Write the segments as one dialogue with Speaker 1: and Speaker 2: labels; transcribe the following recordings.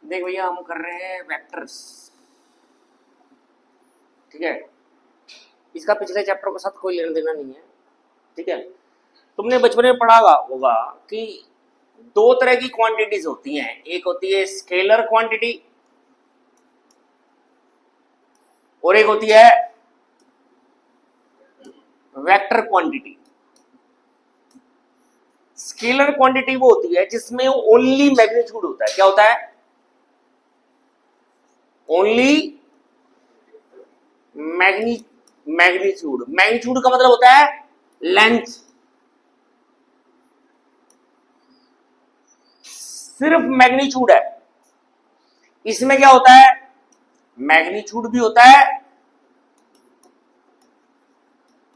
Speaker 1: देख भैया हम कर रहे हैं वेक्टर्स, ठीक है। इसका पिछले चैप्टर के साथ कोई लेना देना नहीं है, ठीक है। तुमने बचपन में पढ़ा होगा कि दो तरह की क्वांटिटीज होती हैं, एक होती है स्केलर क्वांटिटी और एक होती है वेक्टर क्वांटिटी। स्केलर क्वांटिटी वो होती है जिसमें ओनली मैग्नीट्यूड होता है। क्या होता है? Only magnitude. मैग्नीट्यूड का मतलब होता है लेंथ, सिर्फ मैग्नीट्यूड है। इसमें क्या होता है? मैग्नीट्यूड भी होता है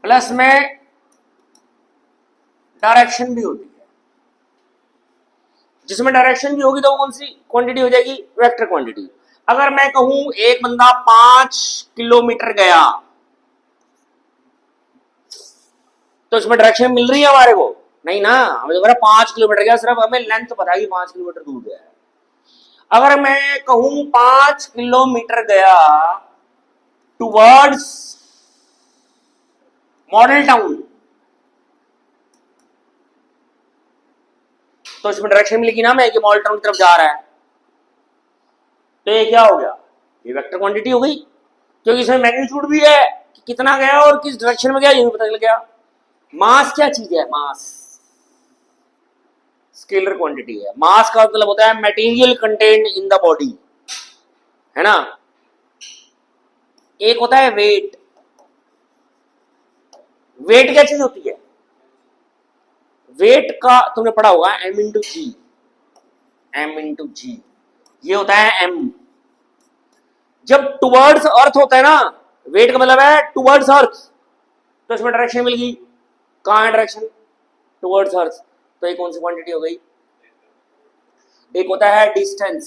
Speaker 1: प्लस में डायरेक्शन भी होती है। जिसमें डायरेक्शन भी होगी तो वो कौन सी क्वांटिटी हो जाएगी? Vector quantity. अगर मैं कहूं एक बंदा 5 किलोमीटर गया तो इसमें डायरेक्शन मिल रही है हमारे को? नहीं ना, हमें तो 5 किलोमीटर गया, सिर्फ हमें लेंथ पता है कि 5 किलोमीटर दूर गया है। अगर मैं कहूं 5 किलोमीटर गया टुवर्ड्स मॉडल टाउन तो इसमें डायरेक्शन मिलेगी ना मैं कि मॉडल टाउन की तरफ जा रहा है। तो ये क्या हो गया? ये वेक्टर क्वांटिटी हो गई, क्योंकि इसमें मैग्नीट्यूड भी है कि कितना गया और किस डायरेक्शन में गया ये भी पता चल गया। मास क्या चीज है? मास स्केलर क्वांटिटी है। मास का मतलब होता है material content in the body, है ना। एक होता है वेट। वेट क्या चीज होती है? वेट का तुमने पढ़ा होगा m इंटू जी, m इंटू जी, ये होता है m। जब टुवर्ड्स अर्थ होता है ना, वेट का मतलब है टुवर्ड्स अर्थ, तो इसमें डायरेक्शन मिल गई। कहां है डायरेक्शन? टुवर्ड्स अर्थ। तो ये कौन सी क्वांटिटी हो गई? एक होता है डिस्टेंस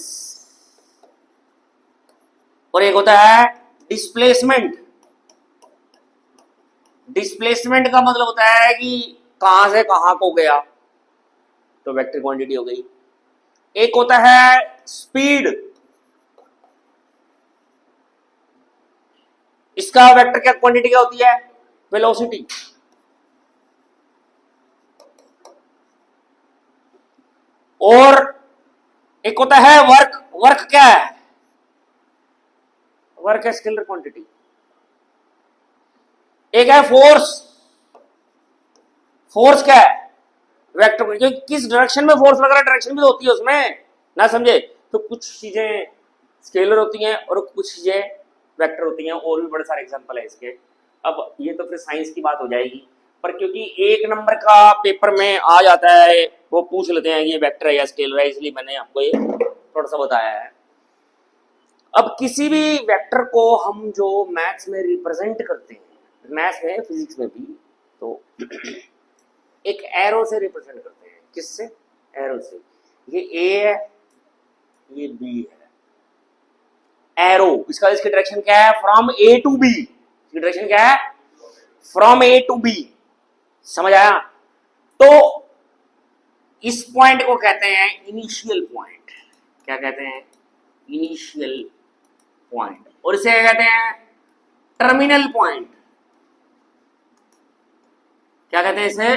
Speaker 1: और एक होता है डिस्प्लेसमेंट। डिस्प्लेसमेंट का मतलब होता है कि कहां से कहां को गया, तो वेक्टर क्वांटिटी हो गई। एक होता है स्पीड, इसका वेक्टर क्या क्वांटिटी क्या होती है? वेलोसिटी। और एक होता है वर्क। वर्क क्या है? वर्क है स्केलर क्वांटिटी। एक है फोर्स। फोर्स क्या है? Vector quantity. किस डायरेक्शन में फोर्स लग रहा है, डायरेक्शन भी तो होती है उसमें ना, समझे। तो कुछ चीजें स्केलर होती हैं और कुछ चीजें वेक्टर होती हैं, और भी बड़े सारे एग्जांपल है इसके। अब ये तो फिर साइंस की बात हो जाएगी, पर क्योंकि एक नंबर का पेपर में आ जाता है, वो पूछ लेते हैं ये वेक्टर है या स्केलर है, इसलिए मैंने आपको ये थोड़ा सा बताया है। अब किसी भी वेक्टर को हम जो मैथ्स में रिप्रेजेंट करते हैं, मैथ्स में फिजिक्स में भी, तो एक एरो से रिप्रेजेंट करते हैं। किससे? एरो से। ये ए है, ये बी है। एरो इसका, इसकी डायरेक्शन क्या है? From A to B. इसकी डायरेक्शन क्या है? From A to B. समझ आया? तो इस पॉइंट को कहते हैं इनिशियल पॉइंट। क्या कहते हैं? Initial point. और इसे क्या कहते हैं? Terminal point. क्या कहते हैं इसे?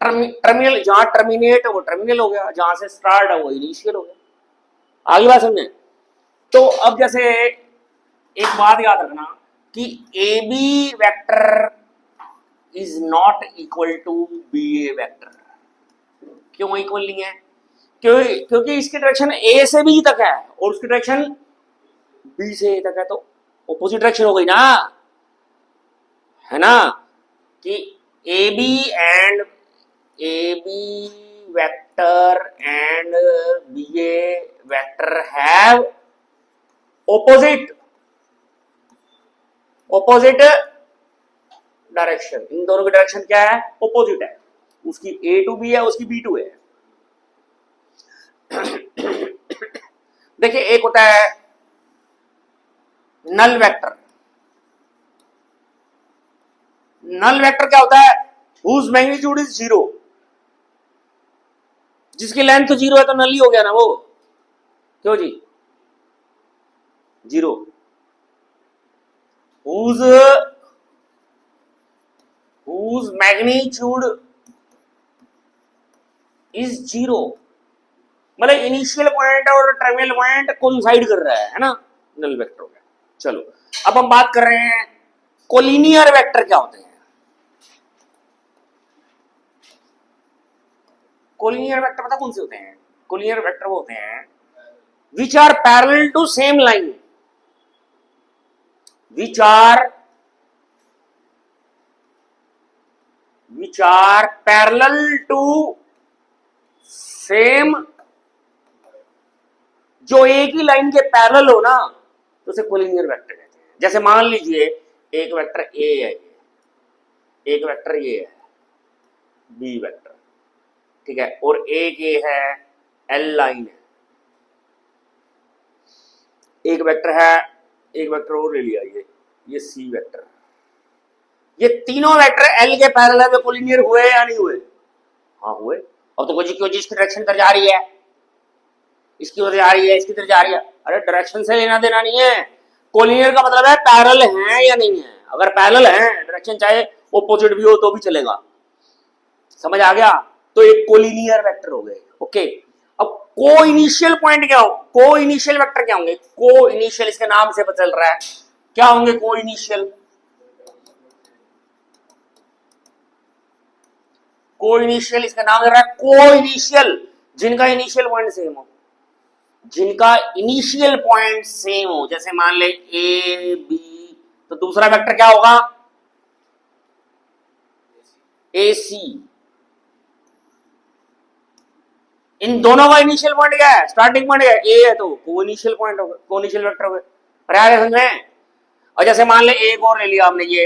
Speaker 1: टर्मिनल। जहां टर्मिनेट है वो टर्मिनल हो गया, जहां से स्टार्ट है वो इनिशियल हो गया। आगे बात समझे? तो अब जैसे एक बात याद रखना कि A B vector is not equal to B A vector. क्यों इक्वल नहीं है? क्योंकि इसकी डायरेक्शन ए से बी तक है और उसकी डायरेक्शन बी से ए तक है, तो ऑपोजिट डायरेक्शन हो गई ना, है ना। कि A B vector and B A vector have opposite direction. इन दोनों की डायरेक्शन क्या है? ऑपोजिट है। उसकी ए टू बी है, उसकी बी टू है। देखिए, एक होता है नल वेक्टर। नल वेक्टर क्या होता है? Whose magnitude is 0। जिसकी लेंथ 0 है तो नल ही हो गया ना वो। क्यों जी? Zero. whose magnitude is zero, मतलब इनिशियल पॉइंट और टर्मिनल पॉइंट कोइंसाइड कर रहा है ना, नल वेक्टर हो गया। चलो अब हम बात कर रहे हैं कोलिनियर वेक्टर क्या होते हैं। कोलिनियर वेक्टर पता कौन से होते हैं? कोलिनियर वेक्टर वो होते हैं which are parallel to same line, which are parallel to same, जो एक ही लाइन के पैरेलल हो ना तो उसे कोलिनियर वेक्टर कहते हैं। जैसे मान लीजिए एक वेक्टर ए है, एक वेक्टर ये है बी वेक्टर, ठीक है, और एक ये है एल लाइन है, एक वेक्टर है, एक वेक्टर और ले लिया ये सी वेक्टर, ये तीनों वेक्टर एल के पैरेलल में कोलिनियर हुए या नहीं हुए? हाँ हुए। अब तो क्यों जी इसकी डायरेक्शन इधर जा रही है, इसकी उधर जा रही है, इसकी उधर जा रही है, अरे डायरेक्शन से लेना देना नहीं है। कोलिनियर का मतलब है पैरेलल है या नहीं है। अगर पैरेलल है, डायरेक्शन चाहे ऑपोजिट भी हो तो भी चलेगा। समझ आ गया? तो एक कोलिनियर वेक्टर हो गए। ओके, अब को इनिशियल पॉइंट क्या हो, को इनिशियल वेक्टर क्या होंगे? को इनिशियल, इसके नाम से पता चल रहा है क्या होंगे को इनिशियल। को इनिशियल इसका नाम दे रहा है को इनिशियल, जिनका इनिशियल पॉइंट सेम हो, जिनका इनिशियल पॉइंट सेम हो। जैसे मान ले ए बी, तो दूसरा वेक्टर क्या होगा? ए सी। इन दोनों का इनिशियल पॉइंट क्या है? स्टार्टिंग पॉइंट क्या है? ए है, तो को इनिशियल पॉइंट होगा, को इनिशियल वेक्टर होगा। अरे आ गया समझ में? और जैसे मान ले एक और ले लिया हमने ये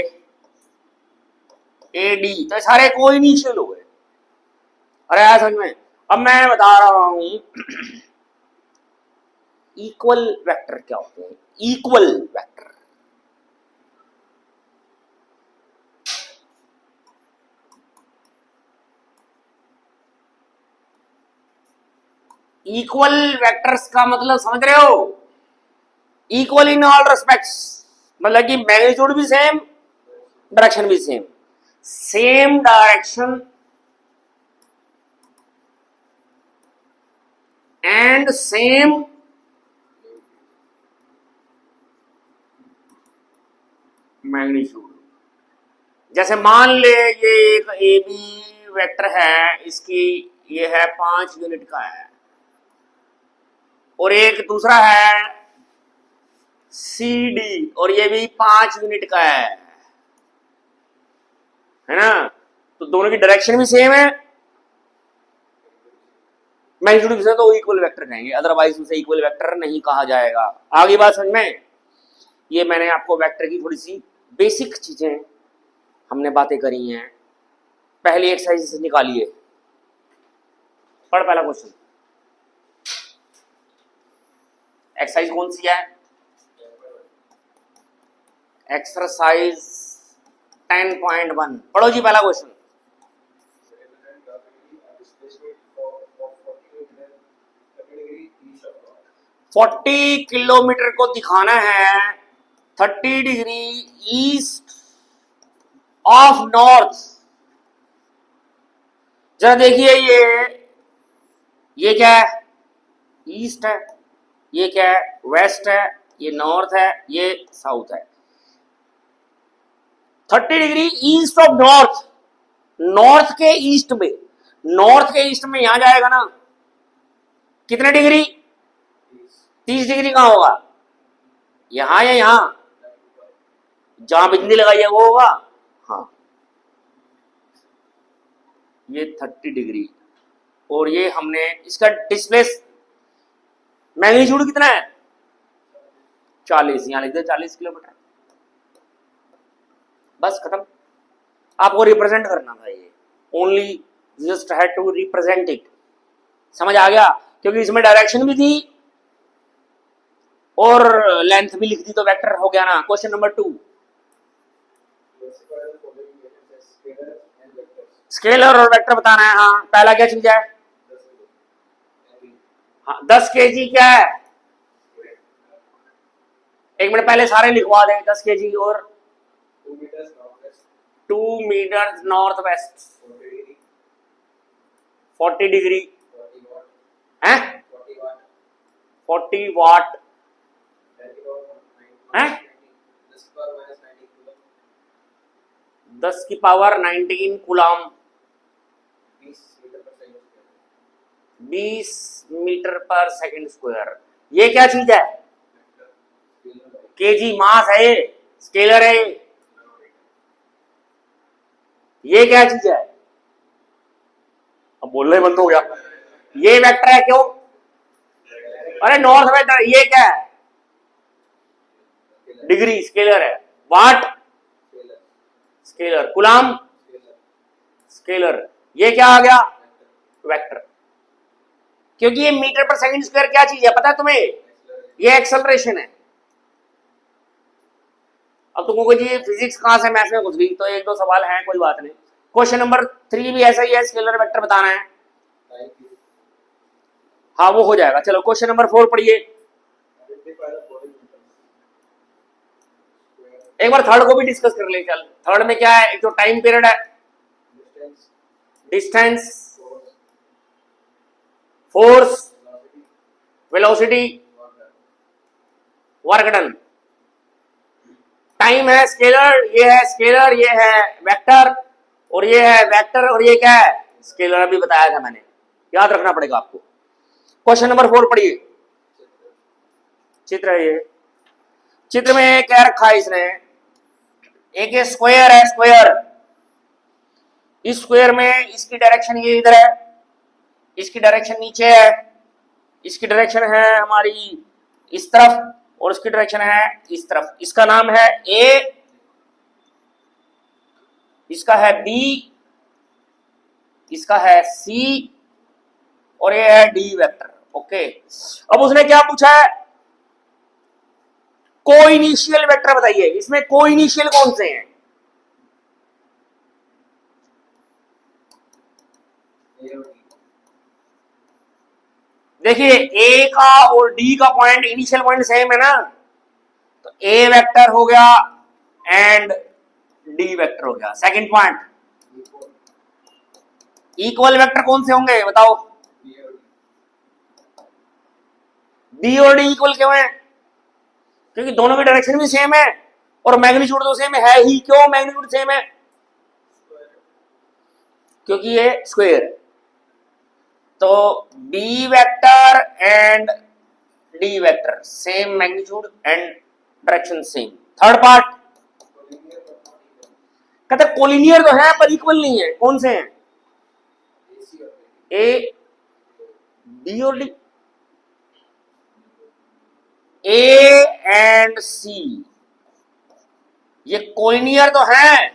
Speaker 1: ए डी, तो सारे को इनिशियल हो गए। अरे आया समझ में? अब मैं बता रहा हूं इक्वल वेक्टर क्या होते हैं। इक्वल वेक्टर, इक्वल वेक्टर्स का मतलब समझ रहे हो? इक्वल इन ऑल रेस्पेक्ट्स, मतलब कि मैग्नीट्यूड भी सेम, डायरेक्शन भी same, same direction and same magnitude. जैसे मान ले ये एक ए बी वेक्टर है, इसकी ये है 5 यूनिट का है, और एक दूसरा है सी डी, और ये भी 5 यूनिट का है ना? तो दोनों की डायरेक्शन भी सेम है, मैग्नीट्यूड भी सेम, तो इक्वल वेक्टर कहेंगे, अदरवाइज उसे इक्वल वेक्टर नहीं कहा जाएगा। आगे बात समझ में? ये मैंने आपको वेक्टर की थोड़ी सी बेसिक चीजें हमने बातें करी हैं। पहली एक्सरसाइज निकालिए, पढ़ पहला क्वेश्चन। एक्सरसाइज कौन सी है? एक्सरसाइज 10.1 पढ़ो जी पहला क्वेश्चन। फोर्टी किलोमीटर को दिखाना है 30 डिग्री ईस्ट ऑफ नॉर्थ। जरा देखिए ये क्या है? ईस्ट है, ये क्या है? वेस्ट है, ये नॉर्थ है, ये साउथ है। 30 degree east of north, north के ईस्ट में, नॉर्थ के ईस्ट में यहां जाएगा ना, कितने डिग्री? 30 डिग्री कहां होगा? यहां या यहां? जहां बिजली लगाई है वो होगा। हाँ, ये 30 डिग्री, और ये हमने इसका डिस्प्लेस मैग्नीट्यूड कितना है? 40, यहां लिख दे 40 किलोमीटर, बस खत्म। आपको रिप्रेजेंट करना था ये, only just had to represent it. समझ आ गया? क्योंकि इसमें डायरेक्शन भी थी और लेंथ भी लिख दी, तो वेक्टर हो गया ना। क्वेश्चन नंबर 2, स्केलर और वेक्टर बताना है। हाँ, पहला क्या चीज है? हाँ, 10 kg क्या है? एक मिनट पहले सारे लिखवा दें 10 kg और 2 मीटर नॉर्थ वेस्ट 40 डिग्री है 40 वाट है 10 की पावर 19 कूलम 20 मीटर पर सेकंड स्क्वायर। ये क्या चीज है? केजी मास है, स्केलर है। ये क्या चीज है? अब बोलना ही बंद हो गया। ये वेक्टर है क्यों? अरे नॉर्थ वेक्टर। ये क्या है? डिग्री स्केलर है। वाट स्केलर, कूलम स्केलर। ये क्या आ गया? वेक्टर। क्योंकि ये मीटर पर सेकंड स्क्वायर क्या चीज है पता है तुम्हें? ये एक्सेलरेशन है। अब तुमको जी फिजिक्स कहां से मैथ्स में घुस गई, तो एक दो सवाल हैं, कोई बात नहीं। क्वेश्चन नंबर 3 भी ऐसा ही है, स्केलर वेक्टर बताना है। हाँ वो हो जाएगा। चलो क्वेश्चन नंबर 4 पढ़िए। एक बार थर्ड को भी डिस्कस कर ले। चल थर्ड में क्या है? एक तो टाइम पीरियड है, distance, force, velocity, work done. Time है स्केलर, ये है स्केलर, ये है वेक्टर, और ये है वेक्टर, और ये क्या है? स्केलर। अभी बताया था मैंने, याद रखना पड़ेगा आपको। क्वेश्चन नंबर 4 पढ़िए। चित्र है ये। चित्र में क्या रखा है इसने? एक ये स्क्वायर है, स्क्वायर। इस स्क्वायर में इसकी डायरेक्शन ये इधर है, इसकी डायरेक्शन नीचे है, इसकी डायरेक्शन है हमारी इस तरफ, और इसकी डायरेक्शन है इस तरफ। इसका नाम है ए, इसका है बी, इसका है सी, और ये है डी वेक्टर। ओके। अब उसने क्या पूछा है? कोइनिशियल वेक्टर बताइए। इसमें कोइनिशियल कौन से हैं? देखिए ए का और डी का पॉइंट, इनिशियल पॉइंट सेम है ना, तो ए वेक्टर हो गया एंड डी वेक्टर हो गया। सेकंड पॉइंट, इक्वल वेक्टर कौन से होंगे बताओ? बी और डी इक्वल क्यों है? क्योंकि दोनों की डायरेक्शन भी सेम है और मैग्नीट्यूड तो सेम है ही। क्यों मैग्नीट्यूड सेम है? क्योंकि ये स्क्वायर है। तो B vector and D vector same magnitude and direction same. Third part कहते कोलिनियर तो है पर इक्वल नहीं है। कौन से हैं? ए, बी और डी, ए एंड सी ये कोलिनियर तो है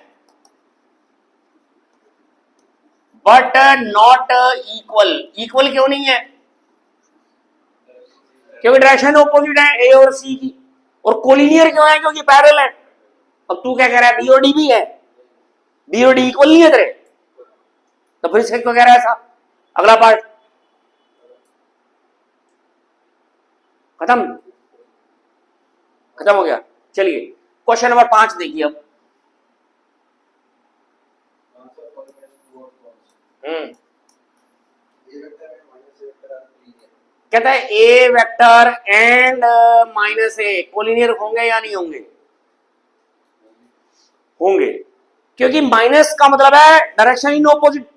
Speaker 1: बट नॉट इक्वल। इक्वल क्यों नहीं है? क्योंकि डायरेक्शन ऑपोजिट है ए और सी की। और कोलिनियर क्यों है? क्योंकि पैरेलल है। अब तू क्या कह रहा है? बी और डी भी है, बी और डी इक्वल नहीं है तेरे, तो फिर से क्यों कह रहा है ऐसा? अगला पार्ट खत्म, खत्म हो गया। चलिए क्वेश्चन नंबर 5 देखिए अब। कहता है A vector and minus A collinear होंगे या नहीं होंगे? होंगे, क्योंकि माइनस का मतलब है direction in opposite,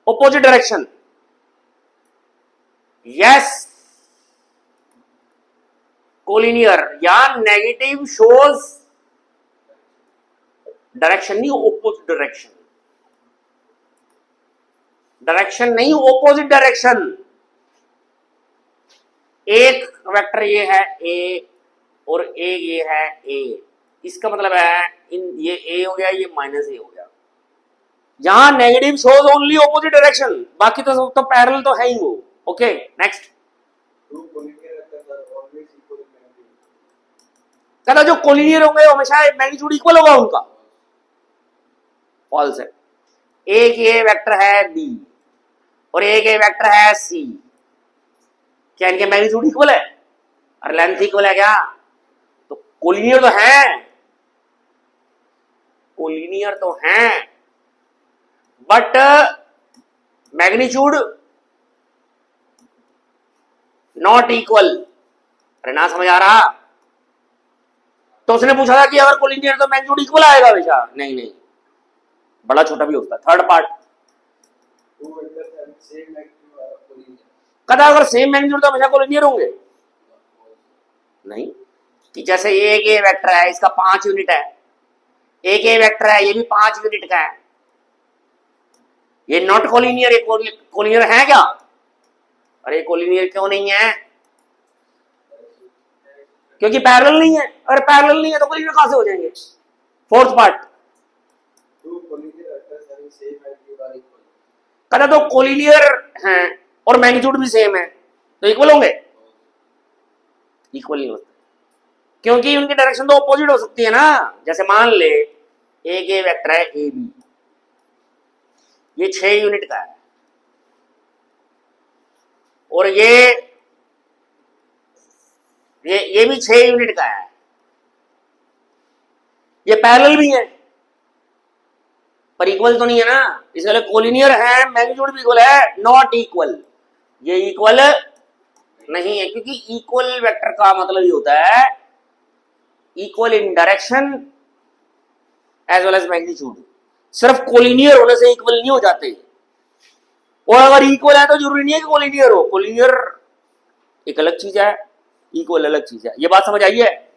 Speaker 1: opposite direction. Yes collinear या नेगेटिव शोज डायरेक्शन नहीं, ऑपोजिट डायरेक्शन। डायरेक्शन नहीं, ऑपोजिट डायरेक्शन। एक वेक्टर ये है ए और एक ये है ए, इसका मतलब है इन ये ए हो गया, ये माइनस ए हो गया। यहां negative shows only opposite direction, बाकी तो सब तो पैरेलल तो है ही वो। Okay next. कहता जो कोलिनियर होंगे हमेशा मैग्नीट्यूड इक्वल होगा उनका। फॉल्स है। एक ये वेक्टर है बी और एक ये वेक्टर है सी, क्या इनके मैग्नीट्यूड इक्वल है? और लेंथ इक्वल है क्या? तो कोलिनियर तो है, कोलिनियर तो है, बट मैग्नीट्यूड नॉट इक्वल। अरे ना समझ आ रहा? तो उसने पूछा था कि अगर कोलिनियर तो मैग्नीट्यूड इक्वल आएगा हमेशा? नहीं नहीं, बड़ा छोटा भी होता है। थर्ड पार्ट, कहता अगर सेम मैग्नीट्यूड तो हमेशा कोलिनियर होंगे? नहीं, कि जैसे एक ए वेक्टर है, इसका 5 यूनिट है, एक ए वेक्टर है, ये भी 5 यूनिट का है, ये नॉट कोलिनियर, ये कोलिनियर है क्या? अरे कोलिनियर क्यों नहीं है? क्योंकि पैरेलल नहीं है। अगर पैरेलल नहीं है तो कोलिनियर कहां से हो जाएंगे? फोर्थ पार्ट, कहता तो कोलिनियर हैं और मैग्नीट्यूड भी सेम है तो इक्वल होंगे? इक्वल नहीं होते, क्योंकि उनकी डायरेक्शन तो ऑपोजिट हो सकती है ना। जैसे मान ले एक ए वेक्टर है ए बी, ये 6 यूनिट का है और ये भी 6 यूनिट का है, ये पैरेलल भी है पर इक्वल तो नहीं है ना, इसलिए कोलिनियर है, मैग्नीट्यूड भी इक्वल है, नॉट इक्वल। ये इक्वल नहीं है, क्योंकि इक्वल वेक्टर का मतलब ये होता है equal in direction as well as magnitude. सिर्फ कोलिनियर होने से इक्वल नहीं हो जाते, और अगर इक्वल है तो जरूरी नहीं है कि कोलिनियर हो। कोलिनियर एक अलग चीज है, इक्वल अलग चीज है। ये बात समझ आई है?